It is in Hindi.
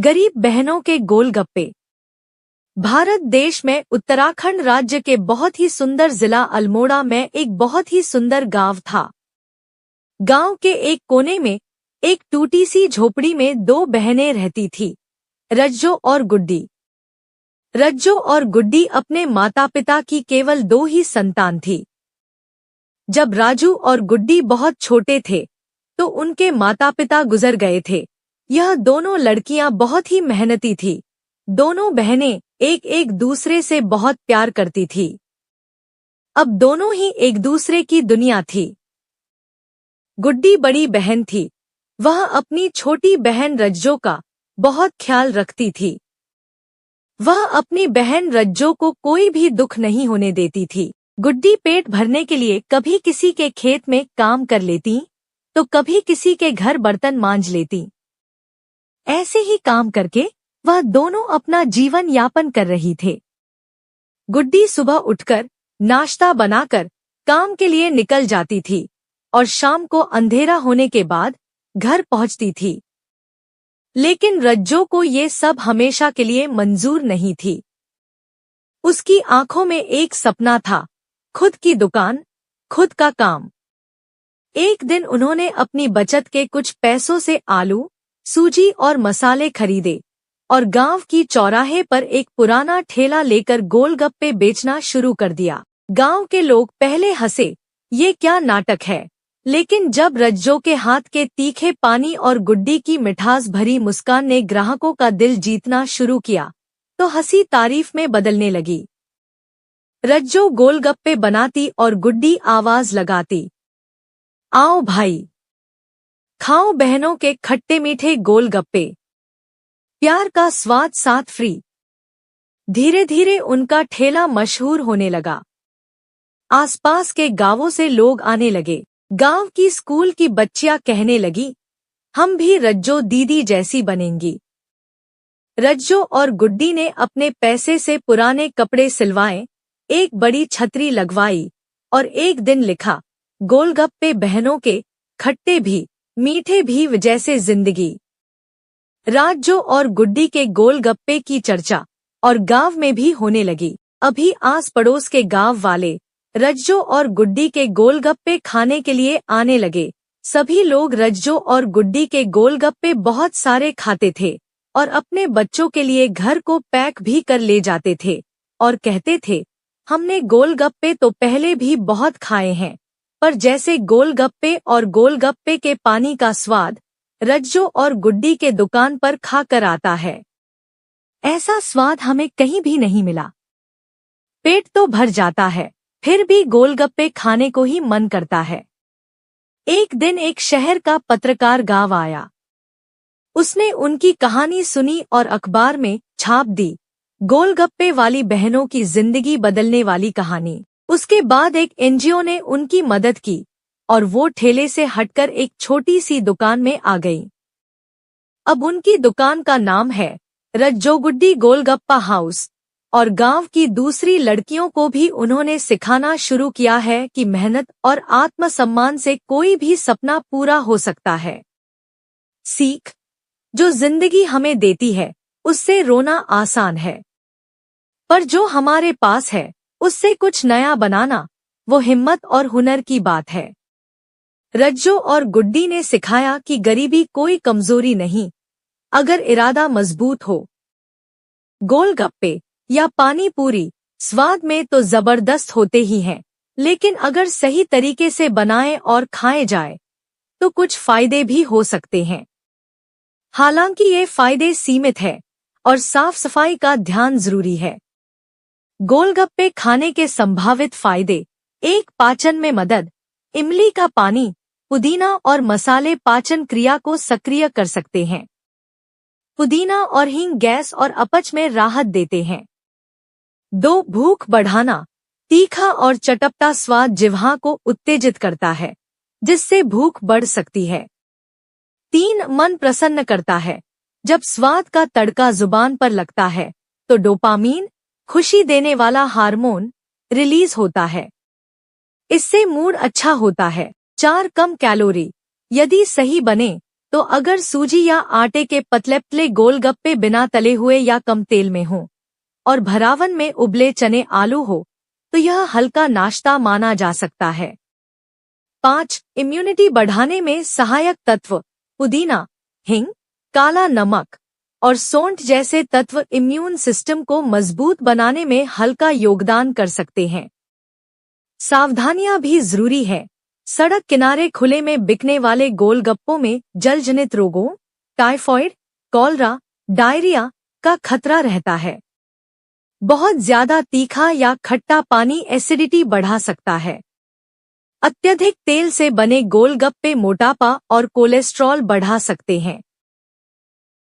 गरीब बहनों के गोलगप्पे। भारत देश में उत्तराखंड राज्य के बहुत ही सुंदर जिला अल्मोड़ा में एक बहुत ही सुंदर गांव था। गांव के एक कोने में एक टूटी सी झोपड़ी में दो बहनें रहती थी, रज्जो और गुड्डी। रज्जो और गुड्डी अपने माता पिता की केवल दो ही संतान थी। जब राजू और गुड्डी बहुत छोटे थे तो उनके माता पिता गुजर गए थे। यह दोनों लड़कियां बहुत ही मेहनती थी। दोनों बहनें एक एक दूसरे से बहुत प्यार करती थी। अब दोनों ही एक दूसरे की दुनिया थी। गुड्डी बड़ी बहन थी। वह अपनी छोटी बहन रज्जो का बहुत ख्याल रखती थी। वह अपनी बहन रज्जो को कोई भी दुख नहीं होने देती थी। गुड्डी पेट भरने के लिए कभी किसी के खेत में काम कर लेती तो कभी किसी के घर बर्तन मांज लेती। ऐसे ही काम करके वह दोनों अपना जीवन यापन कर रही थे। गुड्डी सुबह उठकर नाश्ता बनाकर काम के लिए निकल जाती थी और शाम को अंधेरा होने के बाद घर पहुंचती थी। लेकिन रज्जो को ये सब हमेशा के लिए मंजूर नहीं थी। उसकी आंखों में एक सपना था, खुद की दुकान, खुद का काम। एक दिन उन्होंने अपनी बचत के कुछ पैसों से आलू, सूजी और मसाले खरीदे और गांव की चौराहे पर एक पुराना ठेला लेकर गोलगप्पे बेचना शुरू कर दिया। गांव के लोग पहले हंसे, ये क्या नाटक है, लेकिन जब रज्जो के हाथ के तीखे पानी और गुड्डी की मिठास भरी मुस्कान ने ग्राहकों का दिल जीतना शुरू किया तो हंसी तारीफ में बदलने लगी। रज्जो गोलगप्पे बनाती और गुड्डी आवाज लगाती, आओ भाई, खाओ बहनों के खट्टे मीठे गोलगप्पे, प्यार का स्वाद साथ फ्री। धीरे धीरे उनका ठेला मशहूर होने लगा। आसपास के गांवों से लोग आने लगे। गांव की स्कूल की बच्चियां कहने लगी, हम भी रज्जो दीदी जैसी बनेंगी। रज्जो और गुड्डी ने अपने पैसे से पुराने कपड़े सिलवाए, एक बड़ी छतरी लगवाई और एक दिन लिखा, गोलगप्पे बहनों के खट्टे भी मीठे भी जैसे जिंदगी। रज्जो और गुड्डी के गोलगप्पे की चर्चा और गांव में भी होने लगी। अभी आस पड़ोस के गांव वाले रज्जो और गुड्डी के गोलगप्पे खाने के लिए आने लगे। सभी लोग रज्जो और गुड्डी के गोलगप्पे बहुत सारे खाते थे और अपने बच्चों के लिए घर को पैक भी कर ले जाते थे और कहते थे, हमने गोलगप्पे तो पहले भी बहुत खाए हैं, पर जैसे गोलगप्पे और गोलगप्पे के पानी का स्वाद रज्जो और गुड्डी के दुकान पर खाकर आता है, ऐसा स्वाद हमें कहीं भी नहीं मिला। पेट तो भर जाता है, फिर भी गोलगप्पे खाने को ही मन करता है। एक दिन एक शहर का पत्रकार गांव आया। उसने उनकी कहानी सुनी और अखबार में छाप दी, गोलगप्पे वाली बहनों की जिंदगी बदलने वाली कहानी। उसके बाद एक एनजीओ ने उनकी मदद की और वो ठेले से हटकर एक छोटी सी दुकान में आ गई। अब उनकी दुकान का नाम है रज्जो गुड्डी गोलगप्पा हाउस और गांव की दूसरी लड़कियों को भी उन्होंने सिखाना शुरू किया है कि मेहनत और आत्मसम्मान से कोई भी सपना पूरा हो सकता है। सीख, जो जिंदगी हमें देती है उससे रोना आसान है, पर जो हमारे पास है उससे कुछ नया बनाना वो हिम्मत और हुनर की बात है। रज्जो और गुड्डी ने सिखाया कि गरीबी कोई कमजोरी नहीं, अगर इरादा मजबूत हो। गोलगप्पे या पानी पूरी स्वाद में तो जबरदस्त होते ही हैं, लेकिन अगर सही तरीके से बनाए और खाए जाए तो कुछ फायदे भी हो सकते हैं। हालांकि ये फायदे सीमित है और साफ सफाई का ध्यान जरूरी है। गोलगप्पे खाने के संभावित फायदे, एक, पाचन में मदद। इमली का पानी, पुदीना और मसाले पाचन क्रिया को सक्रिय कर सकते हैं। पुदीना और हींग गैस और अपच में राहत देते हैं। 2, भूख बढ़ाना, तीखा और चटपटा स्वाद जिह्वा को उत्तेजित करता है, जिससे भूख बढ़ सकती है। 3, मन प्रसन्न करता है, जब स्वाद का तड़का जुबान पर लगता है तो डोपामीन, खुशी देने वाला हार्मोन रिलीज होता है, इससे मूड अच्छा होता है। 4, कम कैलोरी, यदि सही बने तो अगर सूजी या आटे के पतले पतले गोलगप्पे बिना तले हुए या कम तेल में हों और भरावन में उबले चने आलू हो तो यह हल्का नाश्ता माना जा सकता है। 5. इम्यूनिटी बढ़ाने में सहायक तत्व। पुदीना, हिंग, काला नमक और सौंठ जैसे तत्व इम्यून सिस्टम को मजबूत बनाने में हल्का योगदान कर सकते हैं। सावधानियां भी जरूरी है। सड़क किनारे खुले में बिकने वाले गोलगप्पों में जलजनित रोगों, टाइफॉइड, कॉलरा, डायरिया का खतरा रहता है। बहुत ज्यादा तीखा या खट्टा पानी एसिडिटी बढ़ा सकता है। अत्यधिक तेल से बने गोलगप्पे मोटापा और कोलेस्ट्रॉल बढ़ा सकते हैं।